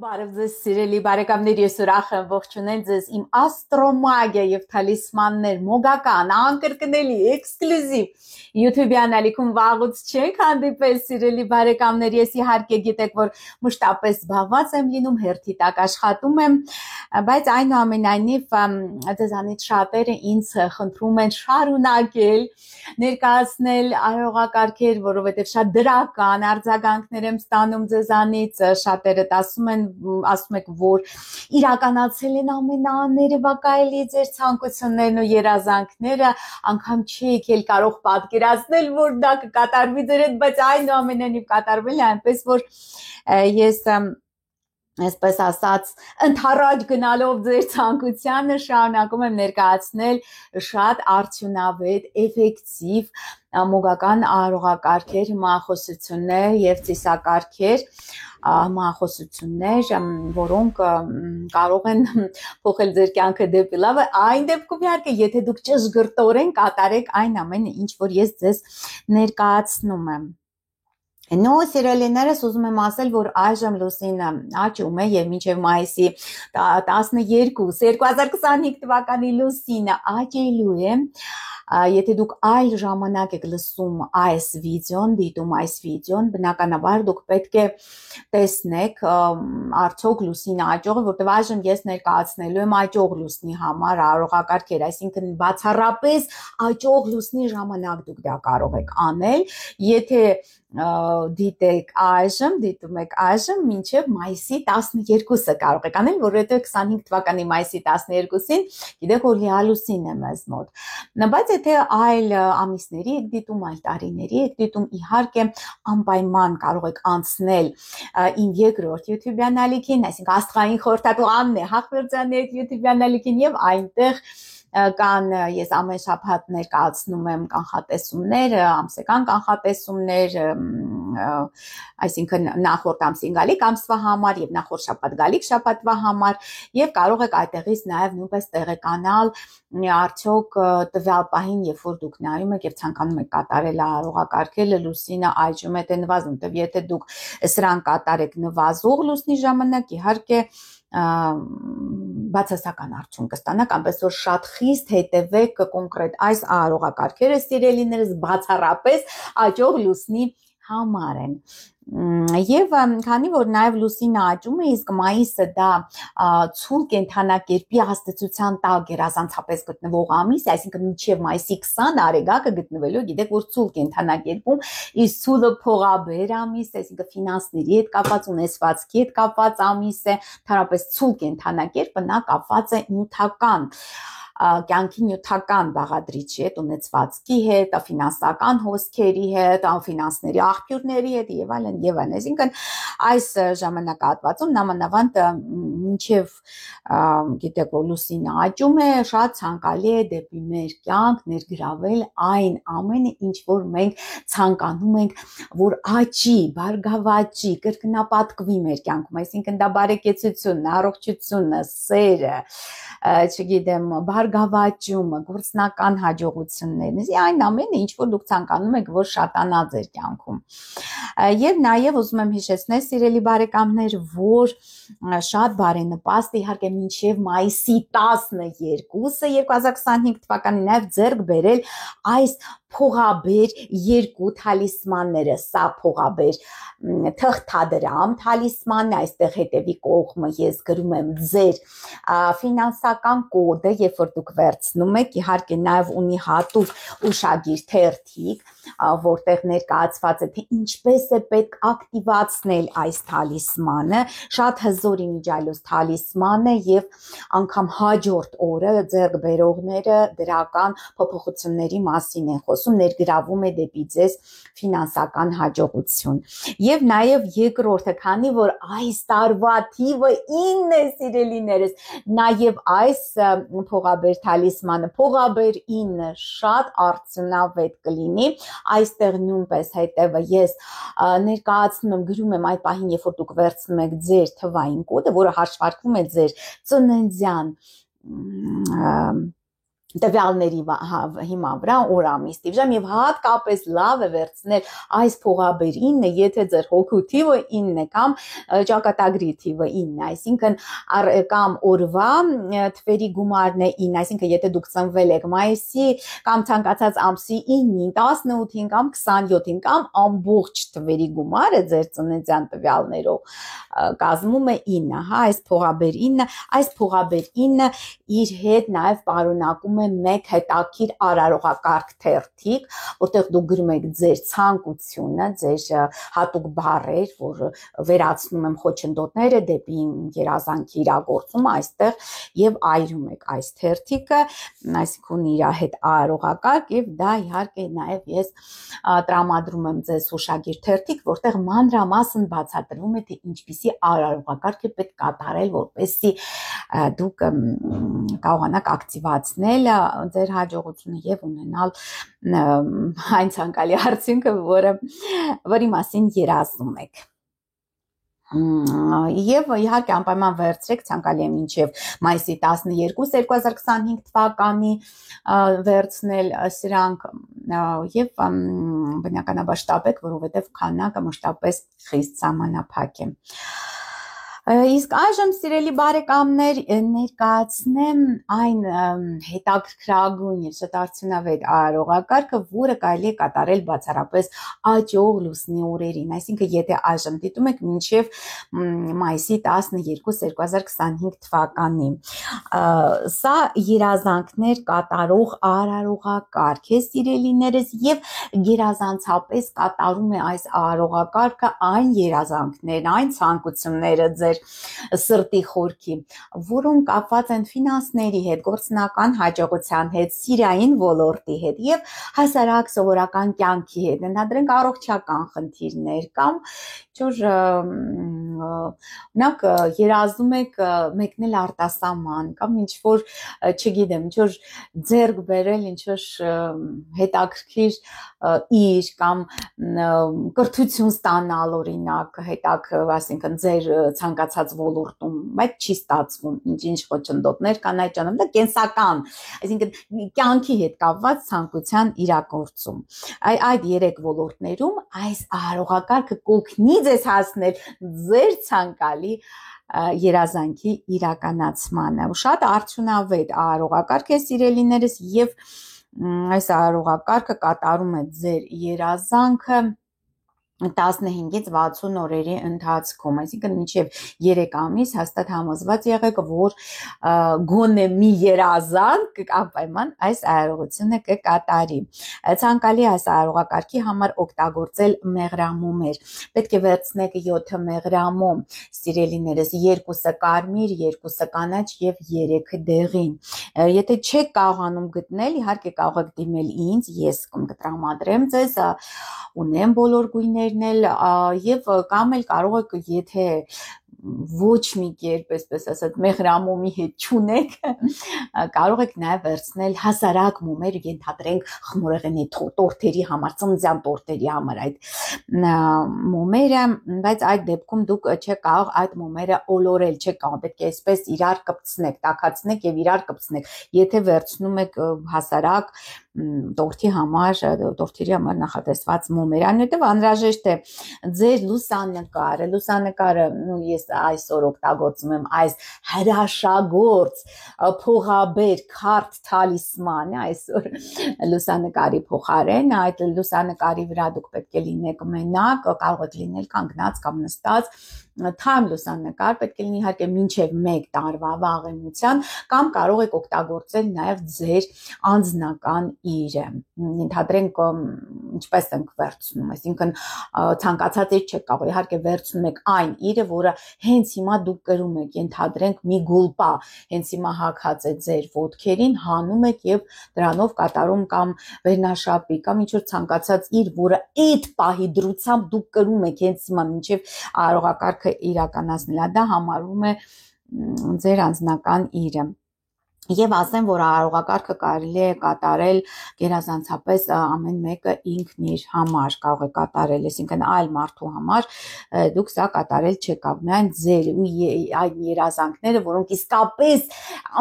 Բարև ձեզ սիրելի բարեկամներ, ես ուրախ եմ ողջունել ձեզ իմ աստրոմագիա եւ թալիսմաններ մոգական, անկրկնելի, էքսկլյուզիվ YouTube-յան ալիքում վաղուց չենք հանդիպել սիրելի բարեկամներ, ես իհարկե գիտեք, որ մշտապես զբաղված եմ լինում, հերթի տակ աշխատում եմ, բայց այնուամենայնիվ ձեզանից շատերը ինձ խնդրում են շարունակել ներկայացնել արարողակարգեր, որովհետեւ շատ դրական արձագանքներ եմ ստանում ձեզանից, շատերը ասում եք, որ իրականացել են ամենաներևակայելի ձեր ցանկություններն ու երազանքները, անգամ չեք էլ կարող պատկերացնել, որ դա կկատարվի ձեր հետ, բայց այնուամենայնիվ կատարվել է այնպես, որ ես այսպես ասած, ընթառաջ գնալով ձեր ցանկությանը շարունակում եմ ներկայացնել շատ արդյունավետ, էֆեկտիվ մոգական արարողակարգեր, մահախոսություններ եւ ծիսակարգեր, մահախոսություններ, որոնք կարող են փոխել ձեր կյանքը դեպի լավը, այն դեպքում իհարկե, եթե դուք ճշգրտորեն կատարեք այն ամենը, ինչ որ ես ձեզ ներկայացնում եմ։ Նո սիրելիներս ուզում եմ ասել, որ այժմ լուսինը աճում է եւ մինչեւ մայիսի 12, 2025 թվականի լուսինը աճելու է։ Եթե դուք այլ ժամանակ եք լսում այս վիդեոն, դիտում այս վիդեոն, բնականաբար դուք պետք է տեսնեք արդյոք լուսինը աճողը, որտեղ այժմ ես ներկայացնելու եմ աճող լուսնի համար արարողակարգեր, այսինքն բացառապես աճող լուսնի ժամանակ դուք դա կարող եք անել, եթե դիտում եք այժմ մինչև մայիսի 12-ը կարող եք անել, որովհետև 25 թվականի մայիսի 12-ին գիտեք որ լիալուսին է մեզ մոտ։ Բայց եթե այլ ամիսների եք դիտում, այլ տարիների եք դիտում, իհարկե անպայման կարող եք անցնել իմ երկրորդ YouTube-յան ալիքին, այսինքն աստղային խորհրդատու Աննե Հախվերդյանի YouTube-յան ալիքին եւ այնտեղ կան ես ամեն շաբաթ ներկայացնում եմ կանխատեսումներ, ամսական կանխատեսումներ, այսինքն նախորդ ամսին գալիք ամսվա համար եւ նախորդ շաբաթ գալիք շաբաթվա համար եւ կարող եք այդտեղից նաեւ նույնպես տեղեկանալ արդյոք տվյալ պահին, երբ որ դուք նայում եք եւ ցանկանում եք կատարել արարողակարգերը, լուսինը աճում է թե նվազում, եւ եթե դուք սրան կատարեք նվազող լուսնի ժամանակ, իհարկե բացասական արդյունք կստանաք, այնպես որ շատ խիստ հետևեք կոնկրետ այս արարողակարգերը սիրելիներս բացառապես աճող լուսնի համար են։ Եվ քանի որ նաև լուսինը աճում է, իսկ մայիսը դա ցուրտ կենդանակերպի աստեցության տակ գերազանցապես գտնվող ամիս, այսինքն մինչև մայիսի 20 արեգակը գտնվելու, գիտեք որ ցուրտ կենդանակերպում, իսկ ցուրտը փողաբեր ամիս, այսինքն ֆինանսների հետ կապված, ունեցվածքի հետ կապված ամիս է, թարապես ցուրտ կենդանակերպը նա կապված է նյութական կյանքի նյութական բաղադրիչի հետ, ունեցվածքի հետ, ֆինանսական հոսքերի հետ, ֆինանսների աղբյուրների հետ եւ այլն եւ այլն։ Այսինքն այս ժամանակահատվածում նամանավանդ մինչեւ գիտեք որ լուսինը աճում է, շատ ցանկալի է դեպի մեր կյանք ներգրավել այն ամենը, ինչ որ մենք ցանկանում ենք, որ աճի, բարգավաճի, կրկնապատկվի մեր կյանքում, այսինքն դա բարեկեցությունն, առողջությունը, սերը, չգիտեմ, բարգավաճումը, գործնական հաջողություններն, այն ամենը, ինչ որ դուք ցանկանում եք, որ շատանա ձեր կյանքում։ Եվ նաև ուզում եմ հիշեցնել, սիրելի բարեկամներ, որ շատ բարենպաստ է իհարկե մինչև մայիսի 12-ը 2025 թվականին նաև ձեռք բերել այս փողաբեր երկու թալիսմանները, սա փողաբեր թղթադրամ թալիսմանն է, այստեղ հետևի կողմը ես գրում եմ ձեր ֆինանսական կոդը, երբ որ դուք վերցնում եք, իհարկե նաև ունի հատուկ ուշագիր թերթիկ, որտեղ ներկայացված է, թե ինչպես է պետք ակտիվացնել այս թալիսմանը, շատ հզոր իմիջիայլոց թալիսման է եւ անգամ հաջորդ օրը ձեռք բերողները դրական փոփոխությունների մասին են խոսում, ներգրավում է դեպի ձեզ ֆինանսական հաջողություն։ Եվ նաև երկրորդը, քանի որ այս տարվա թիվը 9 է սիրելիներս, նաև այս փողաբեր թալիսմանը, փողաբեր 9 շատ արդյունավետ կլինի, այստեղ նույնպես հետևը ես ներկայացնում եմ, գրում եմ այդ պահին, երբ որ դուք վերցնում եք ձեր թվային կոդը, որը հաշվարկվում է ձեր ծննդյան տվյալների հիման վրա օրամիս տիվժամ եւ հատկապես լավ է վերցնել այս փողաբեր 9, եթե ձեր հոգու թիվը 9 է կամ ճակատագրի թիվը 9, այսինքն կամ օրվա թվերի գումարն է 9, այսինքն եթե դուք ծնվել եք մայիսի կամ ցանկացած ամսի 9-ին, 18-ին կամ 27-ին կամ ամբողջ թվերի գումարը ձեր ծննդյան տվյալներով կազմում է 9, հա, այս փողաբեր 9, այս փողաբեր 9 իր հետ նաեւ պարունակում մեկ հետաքրքիր արարողակարգ թերթիկ, որտեղ դուք գրում եք ձեր ցանկությունը, ձեր հատուկ բառեր, որ վերացնում եմ խոչընդոտները դեպի երազանքի իրագործումը այստեղ եւ այրում եք այս թերթիկը, այսինքն իր հետ արարողակարգ եւ դա իհարկե նաեւ ես տրամադրում եմ ձեզ հուշագիր թերթիկ, որտեղ մանրամասն բացատրվում է թե ինչպիսի արարողակարգ է պետք կատարել, որպեսզի դուք կարողանաք ակտիվացնել ձեր հաջողությունը եւ ունենալ այն ցանկալի արդյունքը, որի մասին երազում եք։ Եվ իհարկե անպայման վերցրեք, ցանկալի է մինչև մայիսի 12, 2025 թվականի վերցնել սրանք եւ բնականաբար շտապեք, որովհետեւ քանակը մշտապես խիստ սահմանափակ է։ Իսկ այժմ սիրելի բարեկամներ ներկայացնեմ այն հետաքրքրագույն եւ շատ արդյունավետ արարողակարգը, որը կարելի է կատարել բացառապես աճող լուսնի օրերին, այսինքն եթե այժմ դիտում եք մինչև մայիսի 12, 2025 թվականի։ Սա երազանքներ կատարող արարողակարգ է, սիրելիներս, եւ գերազանցապես կատարում է այս արարողակարգը այն երազանքներն, այն ցանկությունները ձեր սրտի խորքի, որոնք կապված են ֆինանսների հետ, գործնական հաջողության հետ, սիրային ոլորտի հետ եւ հասարակ սովորական կյանքի հետ, ընդհանրենք առողջական խնդիրներ կամ Օրինակ երազում եք մեկնել արտասահման կամ ինչ-որ, չգիտեմ, ինչ-որ ձեռք բերել ինչ-որ հետաքրքիր իր կամ կրթություն ստանալ, օրինակ, այսինքն ձեր ցանկացած ոլորտում, բայց չի ստացվում, ինչ խոչընդոտներ կան այդ ճանապարհում, դա կենսական, այսինքն կյանքի հետ կապված ցանկության իրագործում։ Այդ 3 ոլորտներում այս արարողակարգը կօգնի ձեզ հասնել ձեր ցանկալի երազանքի իրականացմանը։ Շատ արդյունավետ արարողակարգ է, սիրելիներս, եւ այս արարողակարգը կատարում է ձեր երազանքը 15-ից 60 օրերի ընթացքում, այսինքն մինչև 3 ամիս հաստատ համոզված եղեք, որ գոնե մի երազանք անպայման այս արարողությունը կկատարի։ Ցանկալի այս արարողակարգի համար օգտագործել մեղրամոմեր։ Պետք է վերցնեք 7 մեղրամոմ, սիրելիներս, 2-ը կարմիր, 2-ը կանաչ եւ 3-ը դեղին։ Եթե չեք կարողանում գտնել, իհարկե կարող եք դիմել ինձ, ես կտրամադրեմ ձեզ, ունեմ բոլոր գույներն եւ կամ էլ կարող եք, եթե ոչ մի կերպ, այսպես ասած, մեղրամոմի հետ չունեք, կարող եք նաև վերցնել հասարակ մոմեր, ենթադրենք խմորեղենի տորթերի համար, ծննդյան տորթերի համար այդ մոմերը, բայց այդ դեպքում դուք չեք կարող այդ մոմերը օլորել, չեք կարող, պետք է այսպես իրար կպցնեք, տաքացնեք եւ իրար կպցնեք։ Եթե վերցնում եք հասարակ տորթերի համար նախատեսված մոմեր, այնուհետև անհրաժեշտ է ձեր լուսանկարը, ես այսօր օգտագործում եմ այս հրաշագործ փողաբեր քարտ թալիսմանը, այսօր լուսանկարի փոխարեն, այդ լուսանկարի վրա դուք պետք է լինեք մենակ, կարող եք լինել կանգնած կամ նստած, թարմ լուսանկար պետք է լինի իհարկե մինչև 1 տարվա վաղեմության, կամ կարող եք օգտագործել նաև ձեր անձնական իրը, ենթադրենք ինչպես ենք վերցնում, այսինքն ցանկացած իր չեք կարող, իհարկե վերցնում եք այն իրը, որը հենց հիմա դուք կրում եք, ենթադրենք մի գուլպա, հենց հիմա հագած է ձեր ոտքերին, հանում եք եւ դրանով կատարում կամ վերնաշապի կամ ինչ-որ ցանկացած իր, որը այդ պահի դրությամբ դուք կրում եք հենց հիմա մինչև արարողակարգը իրականացնելա, դա համարվում է ձեր անձնական իրը։ Եվ ասեմ, որ արարողակարգը կարելի է կատարել գերազանցապես ամեն մեկը ինքն իր համար կարող է կատարել, այսինքն այլ մարդու համար դուք սա կատարել չեք, միայն ձեր այն երազանքները, որոնք իսկապես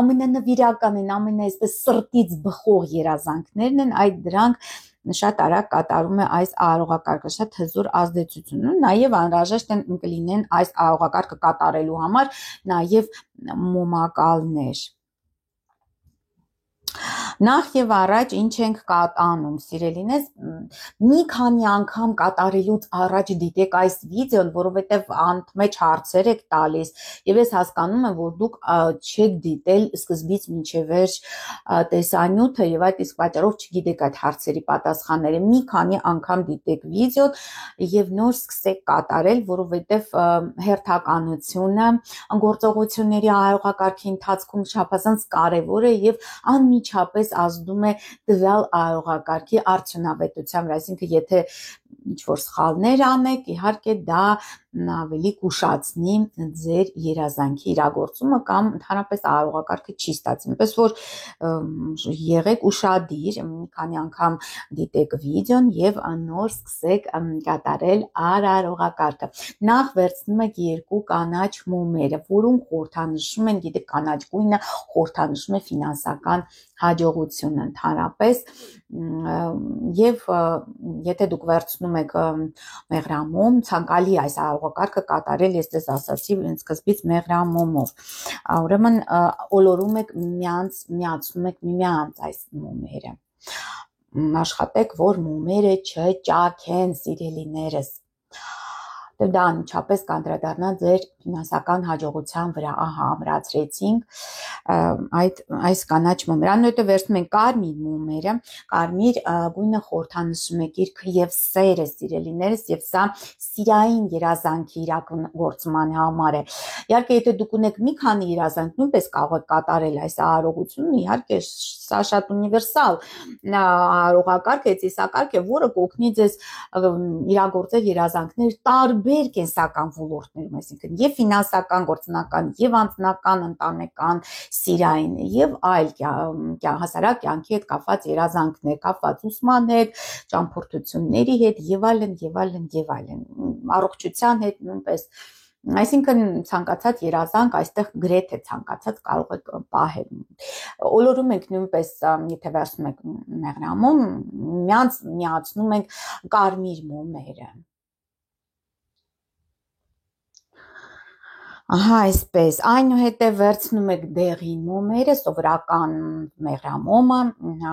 ամենանվիրական են, ամենաայսպես սրտից բխող երազանքներն են, այդ դրանք շատ արագ կատարում է այս արարողակարգը, շատ հզոր ազդեցություն ունի, նաև անհրաժեշտ են կլինեն այս արարողակարգը կատարելու համար նաև մոմակալներ։ Նախ եւ առաջ ինչ ենք անում, սիրելիներս, մի քանի անգամ կատարելուց առաջ դիտեք այս վիդեոն, որովհետեւ անընդմեջ հարցեր եք տալիս, եւ ես հասկանում եմ, որ դուք չեք դիտել սկզբից մինչեւ վերջ տեսանյութը եւ այդ իսկ պատճառով չգիտեք այդ հարցերի պատասխանները։ Մի քանի անգամ դիտեք վիդեոն եւ նոր սկսեք կատարել, որովհետեւ հերթականությունը գործողությունների արարողակարգի ընթացքում չափազանց կարեւոր է եւ անմիջապես ազդում է տվյալ արարողակարգի արդյունավետության վրա, այսինքն եթե ինչ-որ սխալներ անեք, իհարկե դա ավելի կուշացնի ձեր երազանքի իրագործումը կամ ընդհանրապես արարողակարգը չի ստացվում, այնպես որ եղեք ուշադիր, մի քանի անգամ դիտեք վիդեոն եւ նոր սկսեք կատարել արարողակարգը։ Նախ վերցնում եք երկու կանաչ մոմերը, որոնք խորհրդանշում են, գիտեք, կանաչ գույնը խորհրդանշում է ֆինանսական հաջողությունը ընդհանրապես եւ եթե դուք վերցնում եք մեղրամոմ, ցանկալի այս արարողակարգը կատարել, ես դες ասացի սկզբից մեղրամոմով, ուրեմն օլորում եք միացնում եք միմյանց այս մոմերը, աշխատեք, որ մոմերը չճաքեն, սիրելիներս, դա անմիջապես կանդրադառնա ձեր ֆինանսական հաջողության վրա, ահա ամրացրեցինք այս կանաչ մոմերը, այնուհետև վերցնում ենք կարմիր մոմերը, կարմիր գույնը խորհրդանշում է գիրքը եւ սերը, սիրելիներս, եւ սա սիրային երազանքի իրագործման համար է։ Իհարկե, եթե դուք ունեք մի քանի երազանք, նույնպես կարող եք կատարել այս արարողությունը, իհարկե սա շատ ունիվերսալ արարողակարգ է, ծիսակարգ է, որը կօգնի ձեզ իրագործել երազանքներ տարբեր կենսական ոլորտներում, այսինքն եւ ֆինանսական, գործնական, եւ անձնական, ընտանեկան, սիրային եւ այլ հասարակ կյանքի հետ կապված երազանքներ, կապված ուսման հետ, ճամփորդությունների հետ եւ այլն եւ այլն եւ այլն, առողջության հետ նույնպես, այսինքն ցանկացած երազանք այստեղ գրեթե ցանկացած կարող եք պահել։ Օլորում ենք նույնպես, եթե վերցնում եք մեղրամոմ, միացնում ենք կարմիր մոմերը։ Ահա այսպես, այնուհետև վերցնում եք դեղին մոմերը, սովորական մեղրամոմը,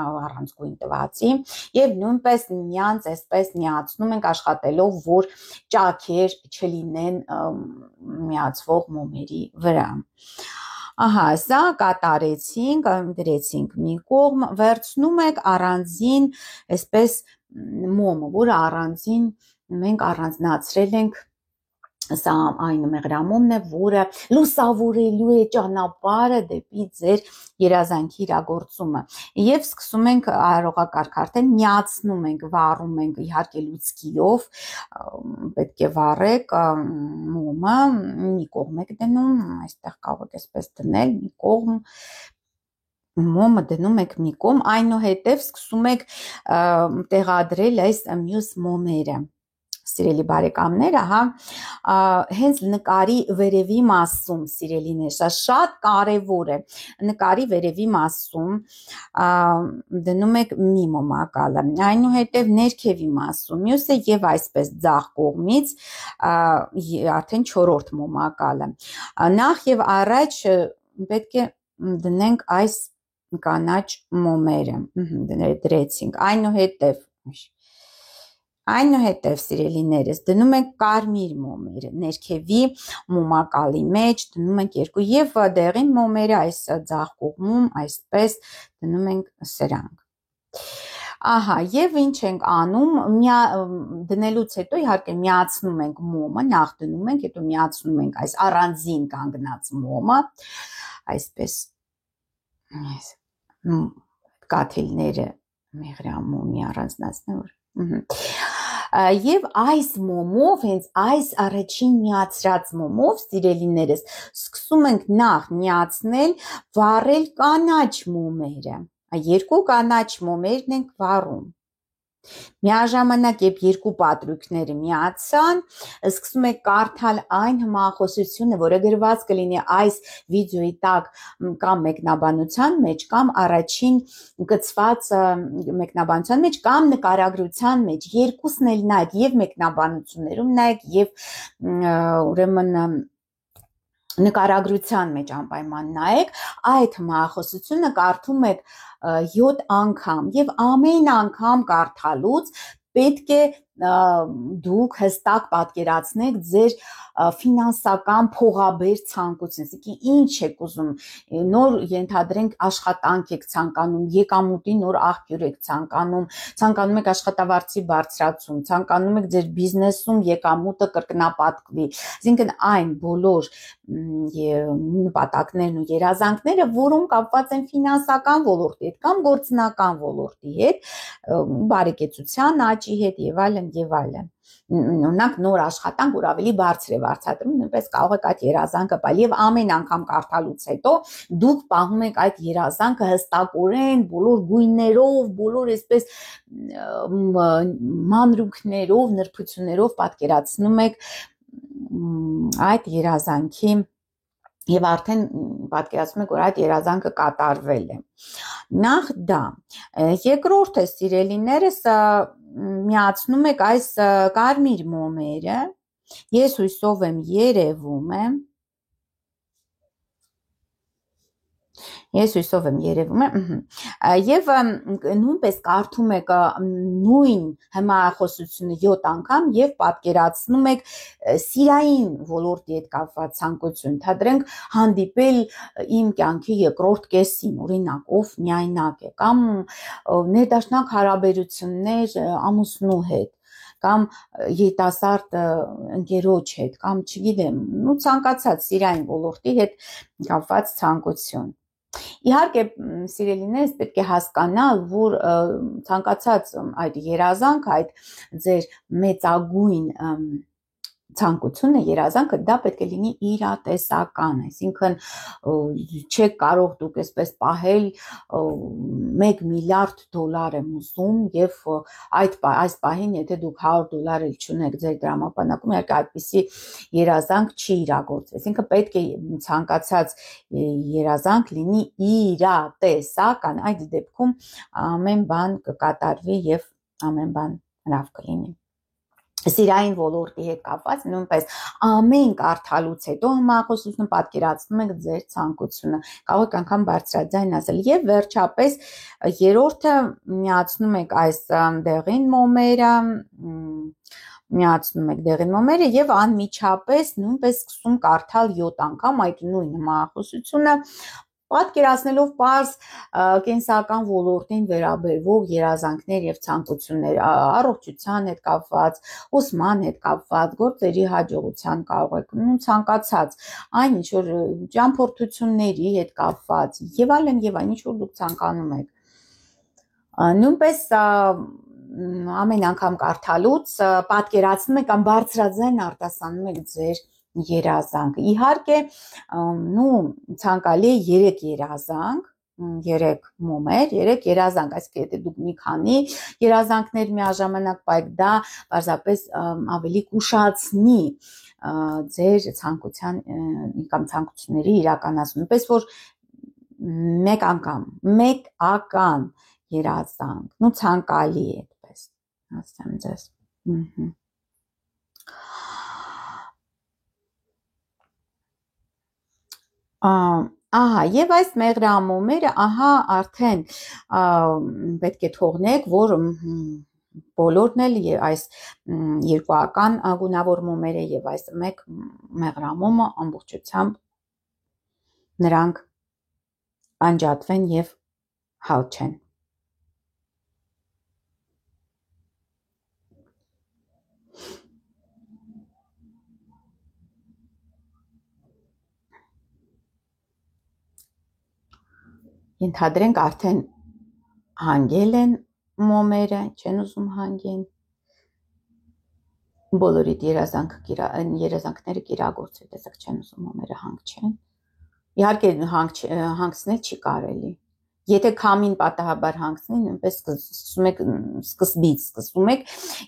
առանց գույն տվածի, եւ նույնպես մյանց այսպես միացնում ենք աշխատելով, որ ճաքեր չլինեն միացվող մոմերի վրա։ Ահա, սա կատարեցինք, դրեցինք մի կողմ, վերցնում եք առանձին այսպես մոմը, որը առանձին մենք առանձնացրել ենք, սա այն մեղրամոմն է, որը լուսավորելու է ճանապարհը դեպի ձեր երազանքի իրագործումը եւ սկսում ենք արարողակարգ արդեն միացնում ենք, վառում ենք իհարկե լուցկիով, պետք է վառեք մոմը, մի կողմ եք դնում, այստեղ կարող եք այսպես դնել, մի կողմ մոմը դնում եք մի կողմ, այնուհետև սկսում եք տեղադրել այս մյուս մոմերը, սիրելի բարեկամներ, ահա, հենց նկարի վերևի մասում, սիրելիներ, սա շատ կարևոր է, նկարի վերևի մասում դնում եք մի մոմակալը, այնուհետև ներքևի մասում, մյուսը եւ այսպես ձախ կողմից արդեն 4-րդ մոմակալը, նախ եւ առաջ պետք է դնենք այս կանաչ մոմերը, դրեցինք, այնուհետև սիրելիներս դնում ենք կարմիր մոմերը, ներքևի մոմակալի մեջ դնում ենք 2 եւ դեղին մոմերը այս ձախ կողմում այսպես դնում ենք սրանք։ Ահա, եւ ինչ ենք անում, դնելուց հետո իհարկե միացնում ենք մոմը, նախ դնում ենք, հետո միացնում ենք այս առանձին կանգնած մոմը, այսպես կաթիլները մեղրամոմի առանձնացնեմ, որ Եվ այս մոմով, հենց այս առաջին միացրած մոմով, սիրելիներս, սկսում ենք նախ միացնել վառել կանաչ մոմերը։ Երկու կանաչ մոմերն ենք վառում։ Միաժամանակ, երբ երկու պատրույգները միացան, սկսում եք կարդալ այն հմախոսությունը, որը գրված կլինի այս վիդեոյի տակ կամ մեկնաբանության մեջ, կամ առաջին գծված մեկնաբանության մեջ, կամ նկարագրության մեջ, երկուսն էլ նայեք, եւ մեկնաբանություններում նայեք, եւ ուրեմն նկարագրության մեջ անպայման նայեք, այդ հմախոսությունը կարդում եք 7 անգամ եւ ամեն անգամ կարդալուց պետք է դուք հստակ պատկերացնեք ձեր ֆինանսական փողաբեր ցանկությունը, այսինքն ինչ եք ուզում, նոր ենթադրենք աշխատանք եք ցանկանում, եկամուտի նոր աղբյուր եք ցանկանում եք աշխատավարձի բարձրացում, ցանկանում եք ձեր բիզնեսում եկամուտը կրկնապատկվի, այսինքն այն բոլոր նպատակներն ու երազանքները, որոնք կապված են ֆինանսական ոլորտի հետ կամ գործնական ոլորտի հետ, բարեկեցության աճի հետ եւ այլն եւ այլն։ Օրինակ նոր աշխատանք, որ ավելի բարձր է վարձատրում, նույնպես կարող եք այդ երազանքը պահել եւ ամեն անգամ կարդալուց հետո դուք պահում եք այդ երազանքը հստակորեն, բոլոր գույներով, բոլոր այսպես մանրուքներով, նրբություններով պատկերացնում եք այդ երազանքի եւ արդեն պատկերացնում եք, որ այդ երազանքը կատարվել է։ Նախ դա։ Երկրորդը, սիրելիներս, միացնում եք այս կարմիր մոմերը, ես հույսով եմ երևում եմ, եւ նույնպես կարդում եք նույն հմախոսությունը 7 անգամ եւ պատկերացնում եք սիրային ոլորտի հետ կապված ցանկություն, թադրենք հանդիպել իմ կյանքի երկրորդ կեսին, օրինակ, ով միայնակ է, կամ ներդաշնակ հարաբերություններ ամուսնու հետ, կամ երիտասարդ ընկերոջ հետ, կամ չգիտեմ, ցանկացած սիրային ոլորտի հետ կապված ցանկություն։ Իհարկե, սիրելիներս, պետք է հասկանալ, որ ցանկացած այդ երազանք, այդ ձեր մեծագույն ցանկությունը, երազանքը, դա պետք է լինի իրատեսական, այսինքն չեք կարող դուք այսպես պահել 1 միլիարդ դոլար եմ ուզում եւ այս պահին, եթե դուք $100 էլ չունեք ձեր դրամապանակում, իհարկե այդպիսի երազանք չի իրագործվի, այսինքն պետք է ցանկացած երազանք լինի իրատեսական, այդ դեպքում ամեն բան կկատարվի եւ ամեն բան լավ կլինի։ Սիրային ոլորտի հետ կապված նույնպես ամեն կարդալուց հետո հմախոսությունը պատկերացնում եք ձեր ցանկությունը, կարող եք անգամ բարձրաձայն ասել եւ վերջապես երրորդը միացնում եք այս դեղին մոմերը, եւ անմիջապես նույնպես սկսում կարդալ 7 անգամ այդ նույն հմախոսությունը, պատկերացնելով պարզ կենսական ոլորտին վերաբերող երազանքներ եւ ցանկություններ, առողջության հետ կապված, ուսման հետ կապված, գործերի հաջողության կարող եք, ցանկացած, այն ինչ որ ճամփորդությունների հետ կապված եւ այլն, ինչ որ դուք ցանկանում եք։ Նույնպես ամեն անգամ կարդալուց պատկերացնում եք կամ բարձրաձայն արտասանում եք ձեր երազանքը։ Իհարկե, ցանկալի է 3 երազանք, 3 մոմեր, 3 երազանք, այսինքն եթե դուք մի քանի երազանքներ միաժամանակ պայեք, դա պարզապես ավելի կուշացնի ձեր ցանկության կամ ցանկությունների իրականացումը, պես որ մեկական երազանք, ցանկալի է այդպես, ասեմ ձեզ։ Եվ այս մեղրամոմերը, արդեն պետք է թողնեք, որ բոլորն էլ այս երկուական գունավոր մոմերը եւ այս մեկ մեղրամոմը ամբողջությամբ նրանք անջատվեն եւ հալչեն։ Ենթադրենք արդեն հանգել են մոմերը, չեն ուզում հանգեն։ բոլորիդ երազանքները կիրագործել, տեսակ չեն ուզում մամերը հանգչեն։ Իհարկե հանգցնել չի կարելի։ Եթե քամին պատահաբար հանգցնի, նույնպես սկզբից սկսում եք,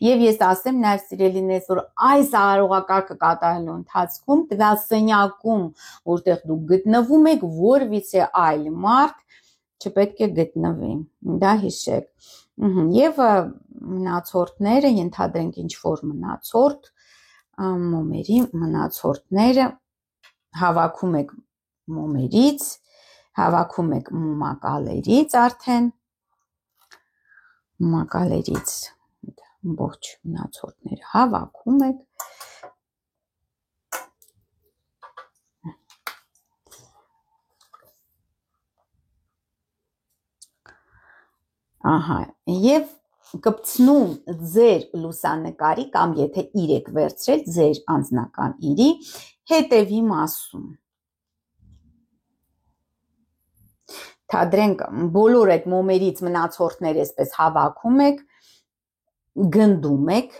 եւ ես ասեմ նաեւ սիրելիներս, որ այս արարողակարգը կատարելու ընթացքում տվյալ սենյակում, որտեղ դուք գտնվում եք, որևիցե այլ մարդ չպետք է գտնվի։ Դա հիշեք։ Եվ մնացորդները, ենթադրենք ինչ որ մնացորդ, մոմերի մնացորդները հավաքում եք մոմերից, հավաքում եք մակալերից արդեն, մակալերից ողջ մնացորդները հավաքում եք, և կպցնում ձեր լուսանկարի կամ եթե իր եք վերցրել ձեր անձնական իրի հետևի մասում։ Թադրենք բոլոր այդ մոմերից մնացորդներ այսպես հավաքում եք, գնդում եք,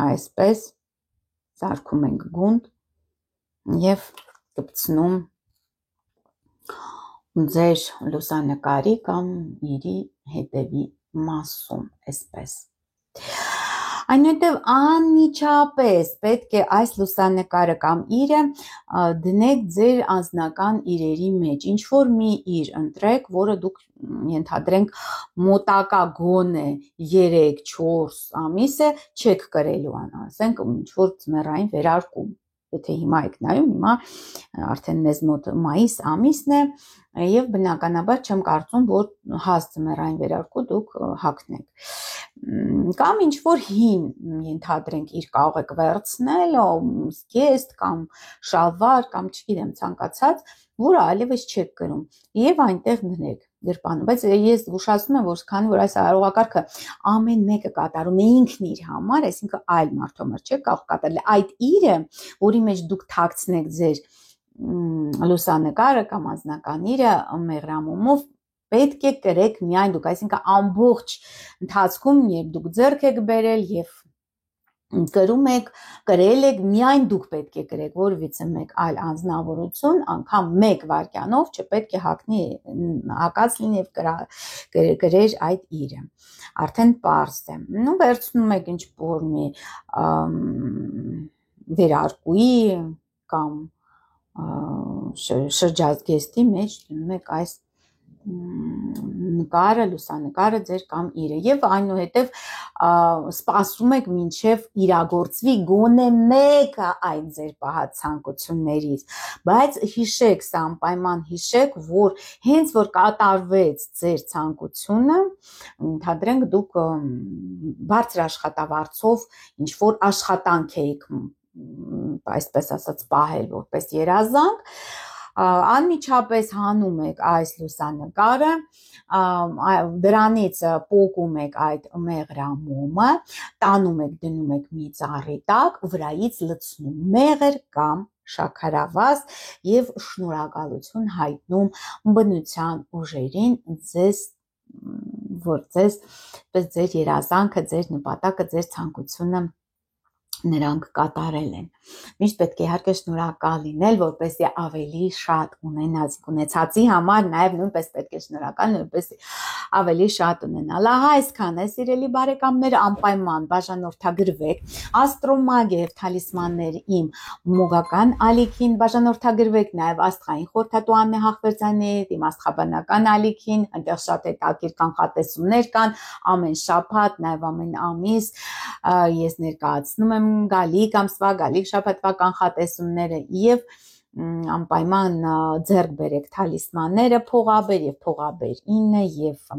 այսպես զարկում ենք գունդ և կպցնում ձեր լուսանկարի կամ իրի հետևի մասում, այսպես։ Այնուհետև անմիջապես պետք է այս լուսանկարը կամ իրը դնեք ձեր անձնական իրերի մեջ, ինչ որ մի իր ընտրեք, որը դուք ենթադրենք մոտակա գոնե 3-4 ամիսը չեք կրելու, ասենք ինչ որ ձմեռային վերարկում։ Եթե հիմա եք նայում, հիմա արդեն մեզ մոտ մայիս ամիսն է եւ բնականաբար չեմ կարծում, որ հաստ ձմեռային վերարկու դուք հագնեք։ Կամ ինչ որ հին ենթադրենք իր կարող եք վերցնել, զգեստ կամ շալվար կամ չգիտեմ ցանկացած, որը այլևս չեք կրում եւ այնտեղ դնեք գրպանում։ Բայց ես զգուշացնում եմ, որ քանի որ այս արարողակարգը ամեն մեկը կատարում է ինքն իր համար, այսինքն այլ մարդու համար չեք կարող կատարել, այդ իրը, որի մեջ դուք թաքցնեք ձեր լուսանկարը կամ անձնական իրը մեղրամոմով պետք է կրեք միայն դուք, այսինքն ամբողջ ընթացքում, երբ դուք ձեռք եք բերել եւ կրում եք, կրել եք, միայն դուք պետք է կրեք, որևիցե մեկ այլ անձնավորություն, անգամ 1 վայրկյանով չպետք է հակած լինի եւ կրեր այդ իրը։ Արդեն պարզ է։ Ու վերցնում եք ինչ որ մի վերարկուի կամ շրջազգեստի մեջ դնում եք այս նկարը, լուսանկարը ձեր կամ իրը եւ այնուհետեւ սպասում եք մինչեւ իրագործվի գոնե մեկը այդ ձեր պահած ցանկություններից, բայց հիշեք, սա անպայման հիշեք, որ հենց որ կատարվեց ձեր ցանկությունը, ընդհանրենք դուք բարձր աշխատավարձով ինչ որ աշխատանք եք այսպես ասած պահել որպես երազանք, անմիջապես հանում եք այս լուսանկարը, դրանից պոկում եք այդ մեղրամոմը, տանում եք, դնում եք մի ծառի տակ, վրայից լցնում մեղր կամ շաքարավազ եւ շնորհակալություն հայտնում բնության ուժերին որ ձեր երազանքը, ձեր նպատակը, ձեր ցանկությունը նրանք կատարել են։ Միշտ պետք է իհարկե շնորհակալ լինել, որպեսզի ավելի շատ ունեցածի համար նաև նույնպես պետք է շնորհակալ, որպեսզի ավելի շատ ունենալ։ Ահա այսքան է, սիրելի բարեկամներ, անպայման բաժանորդագրվեք Աստրոմագիա եւ թալիսմաններ իմ մոգական ալիքին, բաժանորդագրվեք նաև Աստղային խորհրդատու Աննե Հաղվերդյանի իմ աստղաբանական ալիքին, այնտեղ շատ հետաքրքիր կանխատեսումներ կան, ամեն շաբաթ, նաև ամեն ամիս ես ներկայացնում եմ գալիք ամսվա, գալիք շաբաթվա կանխատեսումները եւ անպայման ձեռք բերեք թալիսմանները փողաբեր եւ փողաբեր 9 եւ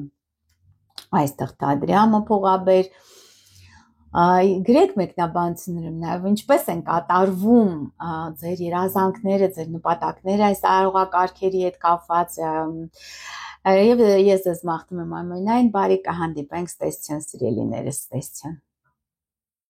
այստեղ Թադրյամը փողաբեր գրեք մեկնաբանություններում նաեւ ինչպես են կատարվում ձեր երազանքները, ձեր նպատակները այս արարողակարգերի հետ կապված եւ ես ձեզ մաղթում եմ ամենայն բարի, կհանդիպենք, ստեսություն սիրելիներս, ստեսություն։